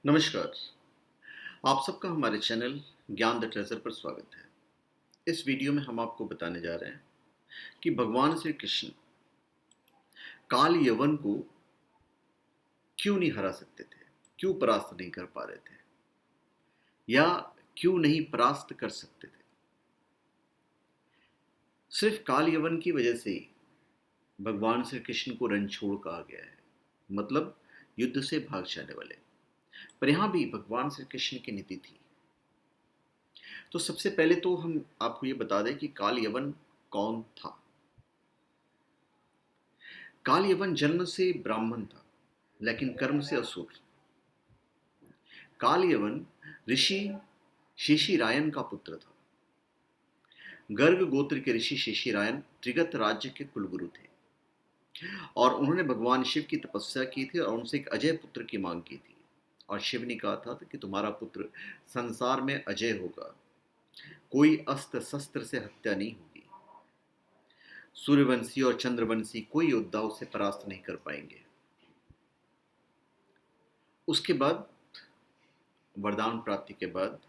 नमस्कार। आप सबका हमारे चैनल ज्ञान द ट्रेजर पर स्वागत है। इस वीडियो में हम आपको बताने जा रहे हैं कि भगवान श्री कृष्ण काल यवन को क्यों नहीं हरा सकते थे, क्यों परास्त नहीं कर पा रहे थे या क्यों नहीं परास्त कर सकते थे। सिर्फ काल यवन की वजह से ही भगवान श्री कृष्ण को रणछोड़ कहा गया है, मतलब युद्ध से भाग जाने वाले। पर यहां भी भगवान श्री कृष्ण की नीति थी। तो सबसे पहले तो हम आपको ये बता दें कि काल यवन कौन था। काल यवन जन्म से ब्राह्मण था, लेकिन कर्म से असुर। काल यवन ऋषि शेषीरायन का पुत्र था। गर्ग गोत्र के ऋषि शेषीरायन त्रिगत राज्य के कुलगुरु थे और उन्होंने भगवान शिव की तपस्या की थी और उनसे एक अजय पुत्र की मांग की थी। और शिव ने कहा था कि तुम्हारा पुत्र संसार में अजय होगा, कोई अस्त्र शस्त्र से हत्या नहीं होगी, सूर्यवंशी और चंद्रवंशी कोई योद्धा उसे परास्त नहीं कर पाएंगे। उसके बाद वरदान प्राप्ति के बाद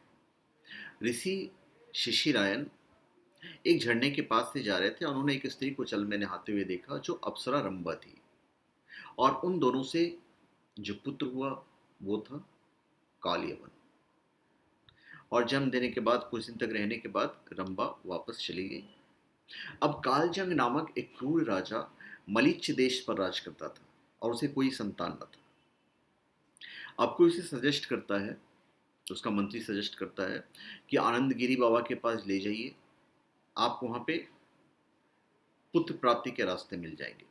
ऋषि शिशिरायन एक झरने के पास से जा रहे थे और उन्होंने एक स्त्री को जल में नहाते हुए देखा जो अप्सरा रंभा थी। और उन दोनों से जो पुत्र हुआ वो था काल यवन। और जन्म देने के बाद कुछ दिन तक रहने के बाद रंभा वापस चली गई। अब कालजंग नामक एक क्रूर राजा मलिच्छ देश पर राज करता था और उसे कोई संतान न था। अब कोई उसे सजेस्ट करता है, तो उसका मंत्री सजेस्ट करता है कि आनंदगिरी बाबा के पास ले जाइए, आपको वहां पे पुत्र प्राप्ति के रास्ते मिल जाएंगे।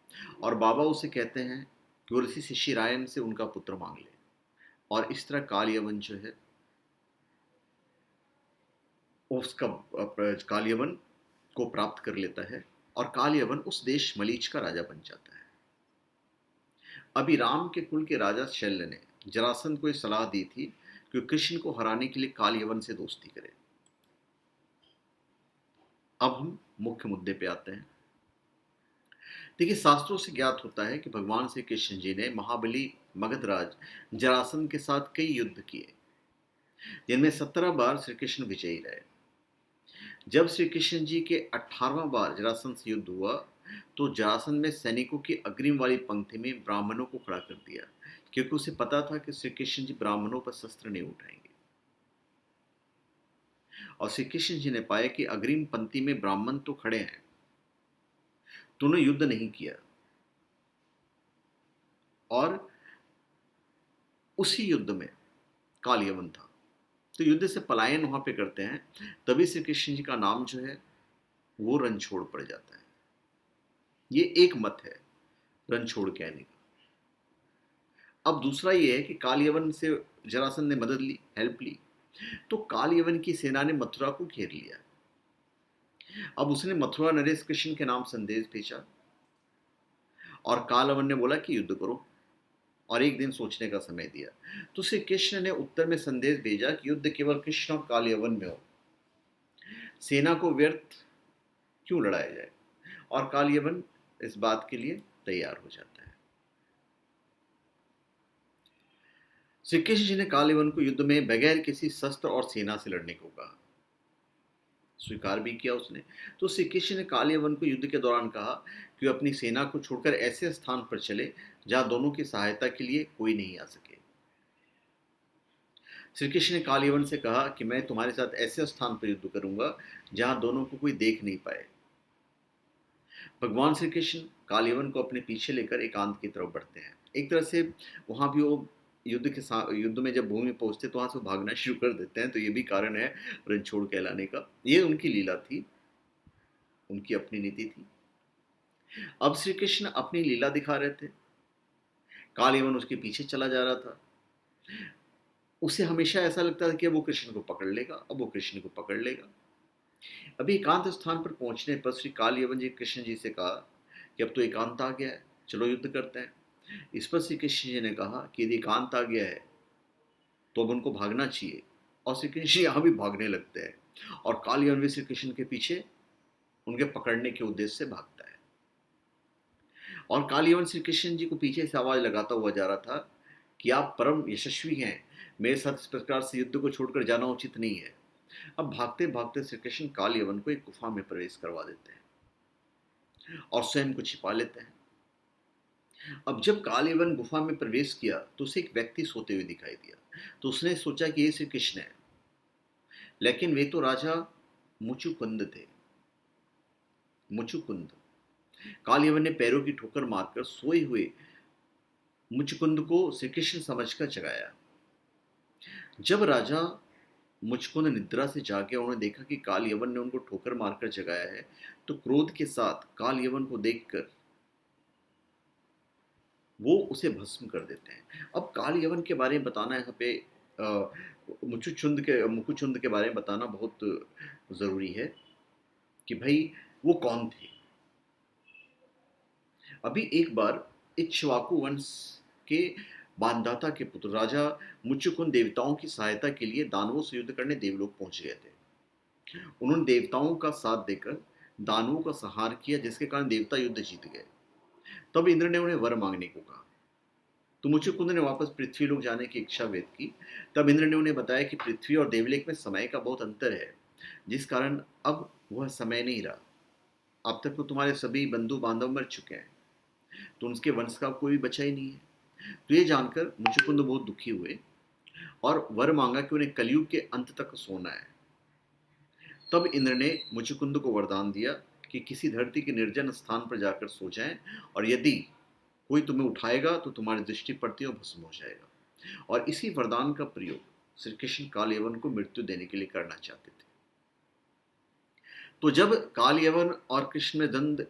और बाबा उसे कहते हैं कि वो ऋषि शिशिरायन से उनका पुत्र मांग ले। और इस तरह काल यवन जो है उसका काल यवन को प्राप्त कर लेता है और काल यवन उस देश मलीच का राजा बन जाता है। अभी राम के कुल के राजा शल्य ने जरासंध को यह सलाह दी थी कि कृष्ण को हराने के लिए काल यवन से दोस्ती करे। अब हम मुख्य मुद्दे पे आते हैं। देखिए, शास्त्रों से ज्ञात होता है कि भगवान श्री कृष्ण जी ने महाबली मगधराज जरासंध के साथ कई युद्ध किए, जिनमें 17 बार श्री कृष्ण विजयी रहे। जब श्री कृष्ण जी के 18वां बार जरासंध से युद्ध हुआ तो जरासंध में सैनिकों की अग्रिम वाली पंक्ति में ब्राह्मणों को खड़ा कर दिया, क्योंकि उसे पता था कि श्री कृष्ण जी ब्राह्मणों पर शस्त्र नहीं उठाएंगे। और श्री कृष्ण जी ने पाया कि अग्रिम पंक्ति में ब्राह्मण तो खड़े हैं, तो उन्होंने युद्ध नहीं किया और उसी युद्ध में काल यवन था। तो युद्ध से पलायन वहां पे करते हैं, तभी श्री कृष्ण जी का नाम जो है वो रणछोड़ पड़ जाता है। ये एक मत है रणछोड़ कहने का। अब दूसरा ये है कि काल यवन से जरासंध ने मदद ली, हेल्प ली, तो काल यवन की सेना ने मथुरा को घेर लिया। अब उसने मथुरा नरेश कृष्ण के नाम संदेश भेजा और काल यवन ने बोला कि युद्ध करो और एक दिन सोचने का समय दिया। तो श्री कृष्ण ने उत्तर में संदेश भेजा कि युद्ध केवल कृष्ण और काल यवन में हो, सेना को व्यर्थ क्यों लड़ाया जाए। और काल यवन इस बात के लिए तैयार हो जाता है। श्री कृष्ण जी ने काल यवन को युद्ध में बगैर किसी शस्त्र और सेना से लड़ने को कहा, स्वीकार भी किया उसने। तो श्री कृष्ण ने काल यवन को युद्ध के दौरान कहा कि वो अपनी सेना को छोड़कर ऐसे स्थान पर चले जहां दोनों की सहायता के लिए कोई नहीं आ सके। श्री कृष्ण ने काल यवन से कहा कि मैं तुम्हारे साथ ऐसे स्थान पर युद्ध करूंगा जहां दोनों को कोई देख नहीं पाए। भगवान श्री कृष्ण काल यवन को अपने पीछे लेकर एकांत की तरफ बढ़ते हैं। एक तरह से वहां भी वो युद्ध में जब भूमि पहुंचते तो वहां से भागना शुरू कर देते हैं। तो ये भी कारण है रणछोड़ कहलाने का। ये उनकी लीला थी, उनकी अपनी नीति थी। अब श्री कृष्ण अपनी लीला दिखा रहे थे, काल यवन उसके पीछे चला जा रहा था। उसे हमेशा ऐसा लगता था कि वो कृष्ण को पकड़ लेगा, अब वो कृष्ण को पकड़ लेगा। अभी एकांत स्थान पर पहुंचने पर श्री काल यवन जी कृष्ण जी से कहा कि अब तो एकांत आ गया है, चलो युद्ध करते हैं। इस पर श्री कृष्ण जी ने कहा कि यदि एकांत आ गया है तो अब उनको भागना चाहिए। और श्री कृष्ण यहाँ भी भागने लगते हैं और काल यवन भी श्री कृष्ण के पीछे उनके पकड़ने के उद्देश्य से भागता है। और काल यवन श्री कृष्ण जी को पीछे से आवाज लगाता हुआ जा रहा था कि आप परम यशस्वी हैं, मेरे साथ इस प्रकार से युद्ध को छोड़कर जाना उचित नहीं है। अब भागते भागते श्री कृष्ण काल यवन को एक गुफा में प्रवेश करवा देते हैं और स्वयं को छिपा लेते हैं। अब जब काल यवन गुफा में प्रवेश किया तो उसे एक व्यक्ति सोते हुए दिखाई दिया। तो उसने सोचा कि ये श्री कृष्ण है, लेकिन वे तो राजा मुचुकुंद थे। मुचुकुंद। काल यवन ने पैरों की ठोकर मारकर सोए हुए मुचुकुंद को श्री कृष्ण समझकर जगाया। जब राजा मुचकुंद निद्रा से जागे, उन्होंने देखा कि काल यवन ने उनको ठोकर मारकर जगाया है, तो क्रोध के साथ काल यवन को देखकर वो उसे भस्म कर देते हैं। अब काल यवन के बारे में बताना यहाँ पे मुकुचुंद के बारे में बताना बहुत ज़रूरी है कि भाई वो कौन थे। अभी एक बार इक्ष्वाकु वंश के बानदाता के पुत्र राजा मुचुकुंद देवताओं की सहायता के लिए दानवों से युद्ध करने देवलोक पहुंच गए थे। उन्होंने देवताओं का साथ देकर दानवों का संहार किया, जिसके कारण देवता युद्ध जीत गए। तब इंद्र ने उन्हें वर मांगने को कहा, तो मुचुकुंद ने वापस पृथ्वी लोक जाने की इच्छा व्यक्त की। तब इंद्र ने उन्हें बताया कि पृथ्वी और देवलोक में समय का बहुत अंतर है, जिस कारण अब वह समय नहीं रहा। अब तक तो तुम्हारे सभी बंधु बांधव मर चुके हैं, तो उनके वंश का कोई बचा ही नहीं है। तो ये जानकर मुचुकुंद बहुत दुखी हुए और वर मांगा कि उन्हें कलयुग के अंत तक सोना है। तब इंद्र ने मुचुकुंद को वरदान दिया कि किसी धरती के निर्जन स्थान पर जाकर सो जाएं, और यदि कोई तुम्हें उठाएगा तो तुम्हारी दृष्टि पड़ती और भस्म हो जाएगा। और इसी वरदान का प्रयोग श्री कृष्ण काल यवन को मृत्यु देने के लिए करना चाहते थे। तो जब काल यवन और कृष्ण में द्वंद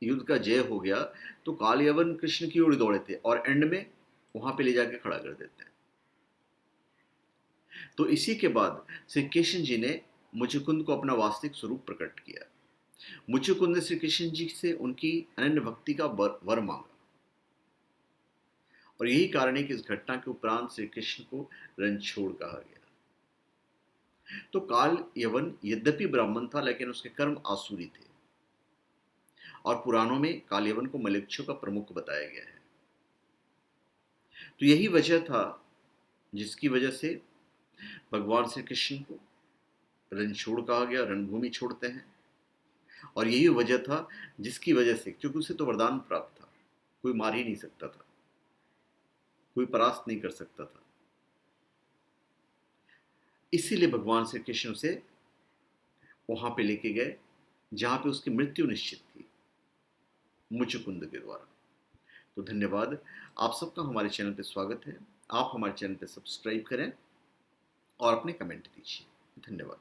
युद्ध का जय हो गया, तो काल यवन कृष्ण की ओर दौड़े थे और एंड में वहां पे ले जाके खड़ा कर देते हैं। तो इसी के बाद श्री कृष्ण जी ने मुचुकुंद को अपना वास्तविक स्वरूप प्रकट किया। मुचुकुंद ने श्री कृष्ण जी से उनकी अनन्य भक्ति का वर मांगा, और यही कारण है कि इस घटना के उपरांत श्री कृष्ण को रणछोड़ कहा गया। तो काल यवन यद्यपि ब्राह्मण था, लेकिन उसके कर्म आसुरी थे, और पुराणों में काल यवन को मलेच्छु का प्रमुख बताया गया है। तो यही वजह था जिसकी वजह से भगवान श्री कृष्ण को रणछोड़ कहा गया, रणभूमि छोड़ते हैं। और यही वजह था जिसकी वजह से, क्योंकि उसे तो वरदान प्राप्त था, कोई मार ही नहीं सकता था, कोई परास्त नहीं कर सकता था, इसीलिए भगवान श्री कृष्ण उसे वहां पे लेके गए जहां पे उसकी मृत्यु निश्चित थी, मुचुकुंद के द्वारा। तो धन्यवाद, आप सबका हमारे चैनल पे स्वागत है। आप हमारे चैनल पे सब्सक्राइब करें और अपने कमेंट दीजिए। धन्यवाद।